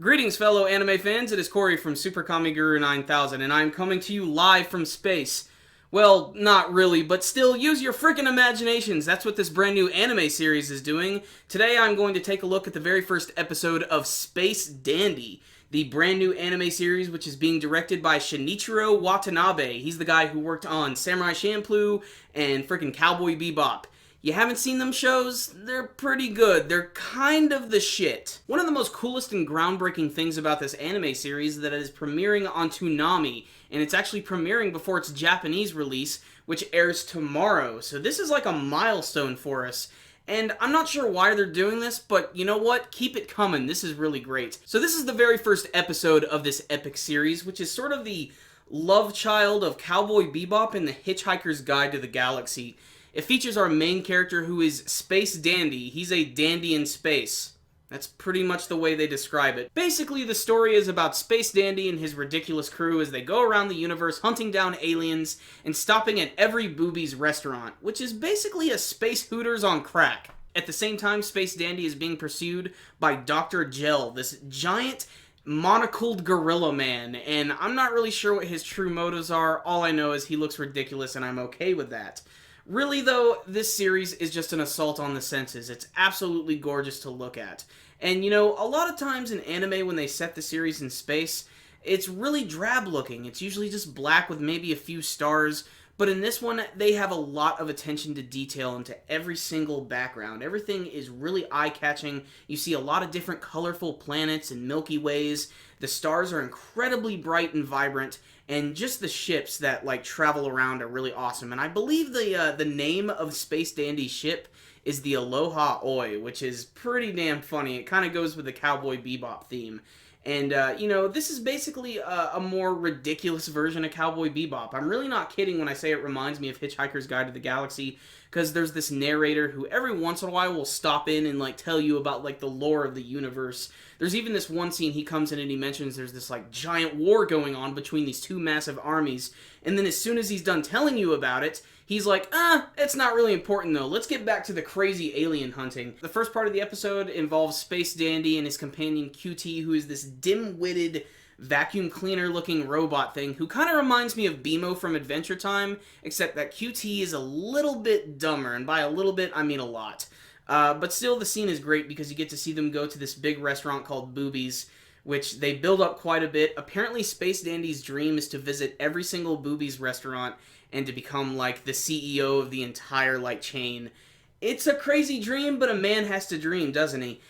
Greetings, fellow anime fans. It is Corey from Super Kami Guru 9000, and I'm coming to you live from space. Well, not really, but still, use your freaking imaginations. That's what this brand new anime series is doing. Today, I'm going to take a look at the very first episode of Space Dandy, the brand new anime series which is being directed by Shinichiro Watanabe. He's the guy who worked on Samurai Champloo and freaking Cowboy Bebop. You haven't seen them shows? They're pretty good. They're kind of the shit. One of the most coolest and groundbreaking things about this anime series is that it is premiering on Toonami, and it's actually premiering before its Japanese release, which airs tomorrow. So this is like a milestone for us. And I'm not sure why they're doing this, but you know what? Keep it coming. This is really great. So this is the very first episode of this epic series, which is sort of the love child of Cowboy Bebop and the Hitchhiker's Guide to the Galaxy. It features our main character who is Space Dandy. He's a dandy in space. That's pretty much the way they describe it. Basically, the story is about Space Dandy and his ridiculous crew as they go around the universe hunting down aliens and stopping at every boobies restaurant, which is basically a Space Hooters on crack. At the same time, Space Dandy is being pursued by Dr. Gel, this giant monocled gorilla man, and I'm not really sure what his true motives are. All I know is he looks ridiculous and I'm okay with that. Really, though, this series is just an assault on the senses. It's absolutely gorgeous to look at. And, you know, a lot of times in anime when they set the series in space, it's really drab looking. It's usually just black with maybe a few stars. But in this one, they have a lot of attention to detail into every single background. Everything is really eye-catching. You see a lot of different colorful planets and Milky Ways. The stars are incredibly bright and vibrant. And just the ships that, like, travel around are really awesome. And I believe the name of Space Dandy's ship is the Aloha Oi, which is pretty damn funny. It kind of goes with the Cowboy Bebop theme. And, you know, this is basically a more ridiculous version of Cowboy Bebop. I'm really not kidding when I say it reminds me of Hitchhiker's Guide to the Galaxy, because there's this narrator who every once in a while will stop in and, like, tell you about, like, the lore of the universe. There's even this one scene he comes in and he mentions there's this, like, giant war going on between these two massive armies, and then as soon as he's done telling you about it, he's like, it's not really important though. Let's get back to the crazy alien hunting. The first part of the episode involves Space Dandy and his companion QT, who is this dim-witted vacuum cleaner looking robot thing who kind of reminds me of Bimo from Adventure Time, except that QT is a little bit dumber, and by a little bit I mean a lot. But still, the scene is great because you get to see them go to this big restaurant called Boobies, which they build up quite a bit. Apparently, Space Dandy's dream is to visit every single Boobies restaurant and to become, like, the CEO of the entire, like, chain. It's a crazy dream, but a man has to dream, doesn't he?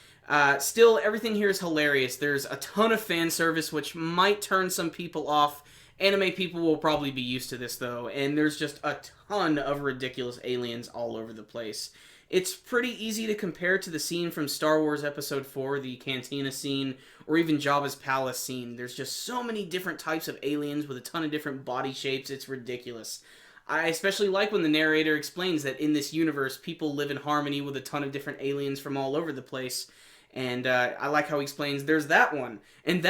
Still, everything here is hilarious. There's a ton of fan service, which might turn some people off. Anime people will probably be used to this, though, and there's just a ton of ridiculous aliens all over the place. It's pretty easy to compare to the scene from Star Wars Episode 4, the Cantina scene, or even Jabba's Palace scene. There's just so many different types of aliens with a ton of different body shapes, it's ridiculous. I especially like when the narrator explains that in this universe, people live in harmony with a ton of different aliens from all over the place. And I like how he explains there's that one, and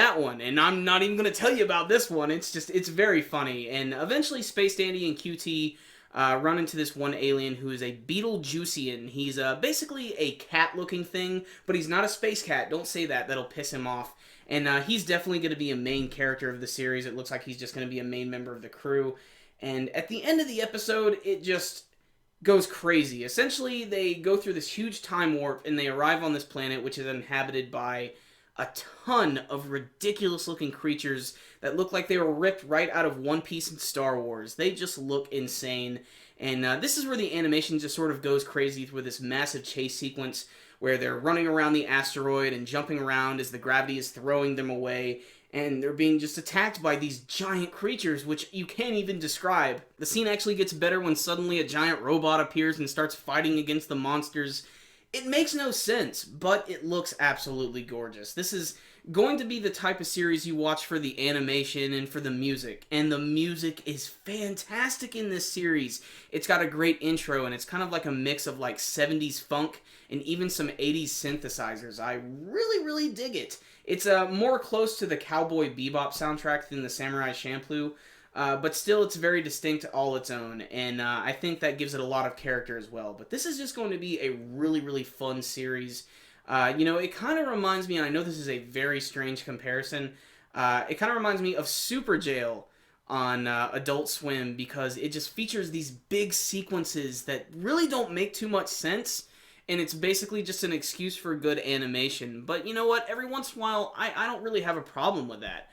I'm not even going to tell you about this one. It's very funny. And eventually Space Dandy and QT run into this one alien who is a Beetlejuician. He's basically a cat-looking thing, but he's not a space cat. Don't say that. That'll piss him off. And he's definitely going to be a main character of the series. It looks like he's just going to be a main member of the crew. And at the end of the episode, it just goes crazy. Essentially, they go through this huge time warp, and they arrive on this planet, which is inhabited by a ton of ridiculous-looking creatures that look like they were ripped right out of One Piece and Star Wars. They just look insane. And this is where the animation just sort of goes crazy with this massive chase sequence where they're running around the asteroid and jumping around as the gravity is throwing them away, and they're being just attacked by these giant creatures, which you can't even describe. The scene actually gets better when suddenly a giant robot appears and starts fighting against the monsters. It makes no sense, but it looks absolutely gorgeous. This is going to be the type of series you watch for the animation and for the music, and the music is fantastic in this series. It's got a great intro, and it's kind of like a mix of like 70s funk and even some 80s synthesizers. I really, really dig it. It's more close to the Cowboy Bebop soundtrack than the Samurai Champloo, but still it's very distinct all its own, and I think that gives it a lot of character as well. But this is just going to be a really, really fun series. You know, it kind of reminds me, and I know this is a very strange comparison, it kind of reminds me of Super Jail on Adult Swim, because it just features these big sequences that really don't make too much sense, and it's basically just an excuse for good animation. But you know what? Every once in a while, I don't really have a problem with that.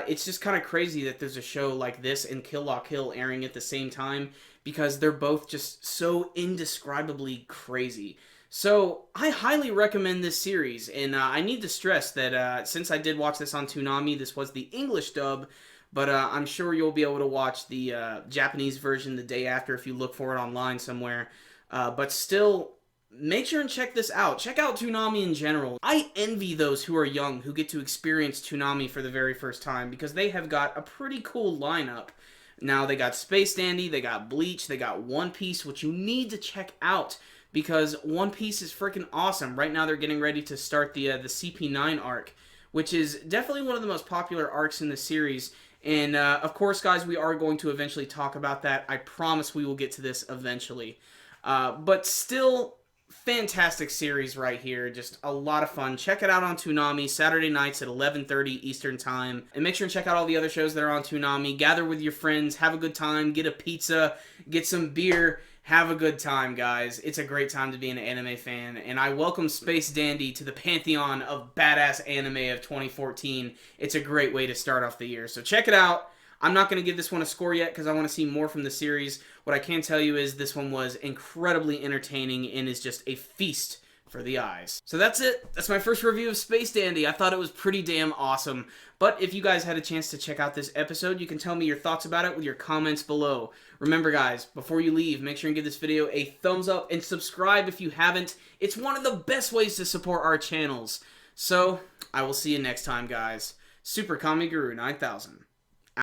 It's just kind of crazy that there's a show like this and Kill La Kill airing at the same time, because they're both just so indescribably crazy. So, I highly recommend this series, and I need to stress that since I did watch this on Toonami, this was the English dub, but I'm sure you'll be able to watch the Japanese version the day after if you look for it online somewhere. But still, make sure and check this out. Check out Toonami in general. I envy those who are young who get to experience Toonami for the very first time, because they have got a pretty cool lineup. Now, they got Space Dandy, they got Bleach, they got One Piece, which you need to check out, because One Piece is freaking awesome. Right now, they're getting ready to start the CP9 arc, which is definitely one of the most popular arcs in the series. And, of course, guys, we are going to eventually talk about that. I promise we will get to this eventually. But still, fantastic series right here. Just a lot of fun. Check it out on Toonami, Saturday nights at 11:30 Eastern Time. And make sure and check out all the other shows that are on Toonami. Gather with your friends, have a good time, get a pizza, get some beer, have a good time, guys. It's a great time to be an anime fan, and I welcome Space Dandy to the pantheon of badass anime of 2014. It's a great way to start off the year, so check it out. I'm not going to give this one a score yet because I want to see more from the series. What I can tell you is this one was incredibly entertaining and is just a feast for the eyes. So that's it. That's my first review of Space Dandy. I thought it was pretty damn awesome. But if you guys had a chance to check out this episode, you can tell me your thoughts about it with your comments below. Remember, guys, before you leave, make sure and give this video a thumbs up and subscribe if you haven't. It's one of the best ways to support our channels. So, I will see you next time, guys. Super Kami Guru 9000.